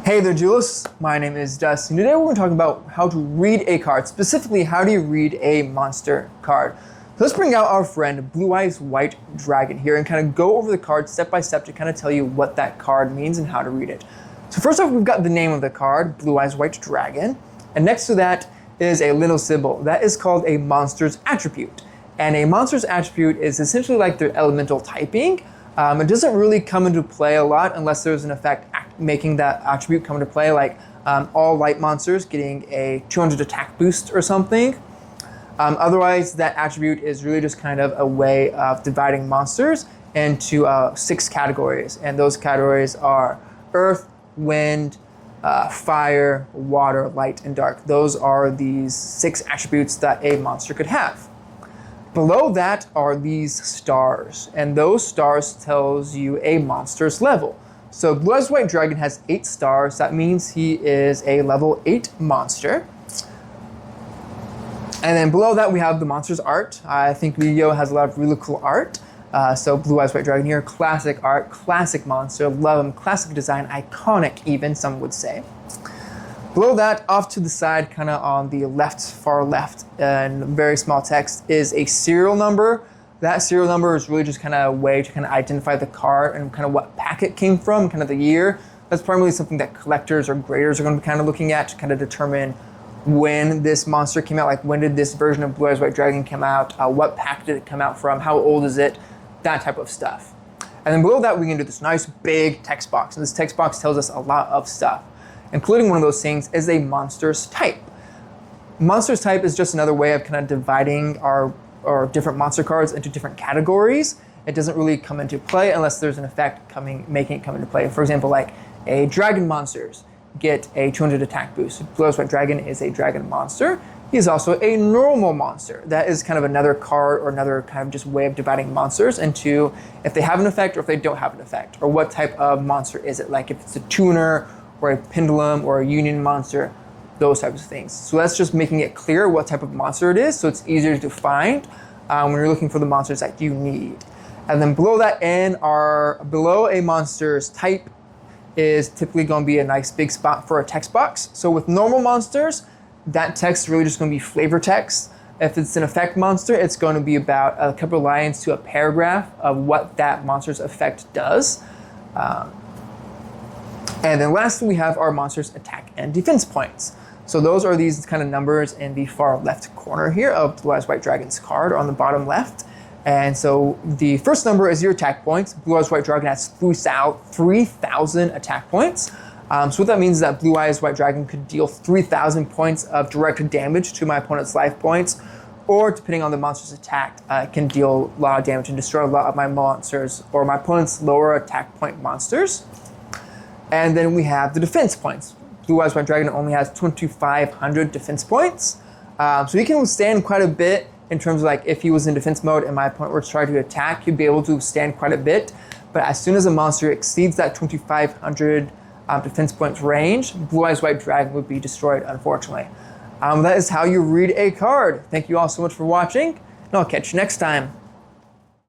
Hey there, Duelists. My name is Dustin. Today we're going to talk about how to read a card. Specifically, how do you read a monster card? So let's bring out our friend Blue Eyes White Dragon here and kind of go over the card step by step to kind of tell you what that card means and how to read it. So first off, we've got the name of the card, Blue Eyes White Dragon. And next to that is a little symbol. That is called a monster's attribute. And a monster's attribute is essentially like their elemental typing. It doesn't really come into play a lot unless there's an effect making that attribute come into play, like all light monsters getting a 200 attack boost or something. Otherwise, that attribute is really just kind of a way of dividing monsters into 6 categories. And those categories are earth, wind, fire, water, light, and dark. Those are these 6 attributes that a monster could have. Below that are these stars, and those stars tells you a monster's level. So Blue Eyes White Dragon has 8 stars. That means he is a level 8 monster. And then below that we have the monster's art. I think YGO has a lot of really cool art. So Blue Eyes White Dragon here, classic art, classic monster, love him, classic design, iconic even, some would say. Below that, off to the side, kind of on the left, far left, in very small text, is a serial number. That serial number is really just kind of a way to kind of identify the card and kind of what pack it came from, kind of the year. That's primarily something that collectors or graders are going to be kind of looking at to kind of determine when this monster came out, like when did this version of Blue Eyes White Dragon come out, what pack did it come out from, how old is it, that type of stuff. And then below that, we can do this nice big text box. And this text box tells us a lot of stuff, including one of those things is a monster's type. Monster's type is just another way of kind of dividing our different monster cards into different categories. It doesn't really come into play unless there's an effect making it come into play. For example, like a dragon monsters get a 200 attack boost. Blue Eyes White Dragon is a dragon monster. He's also a normal monster. That is kind of another card or another kind of just way of dividing monsters into if they have an effect or if they don't have an effect, or what type of monster is it. Like if it's a tuner or a pendulum or a union monster, those types of things. So that's just making it clear what type of monster it is, so it's easier to find when you're looking for the monsters that you need. And then below that below a monster's type is typically going to be a nice big spot for a text box. So with normal monsters, that text is really just going to be flavor text. If it's an effect monster, it's going to be about a couple of lines to a paragraph of what that monster's effect does. And then lastly, we have our monster's attack and defense points. So those are these kind of numbers in the far left corner here of Blue Eyes White Dragon's card on the bottom left. And so the first number is your attack points. Blue Eyes White Dragon has 3,000 attack points. So what that means is that Blue Eyes White Dragon could deal 3,000 points of direct damage to my opponent's life points, or depending on the monster's attack, it can deal a lot of damage and destroy a lot of my monsters or my opponent's lower attack point monsters. And then we have the defense points. Blue Eyes White Dragon only has 2,500 defense points. So he can withstand quite a bit in terms of like if he was in defense mode and my opponent were to try to attack, he'd be able to withstand quite a bit. But as soon as a monster exceeds that 2,500 defense points range, Blue Eyes White Dragon would be destroyed, unfortunately. That is how you read a card. Thank you all so much for watching, and I'll catch you next time.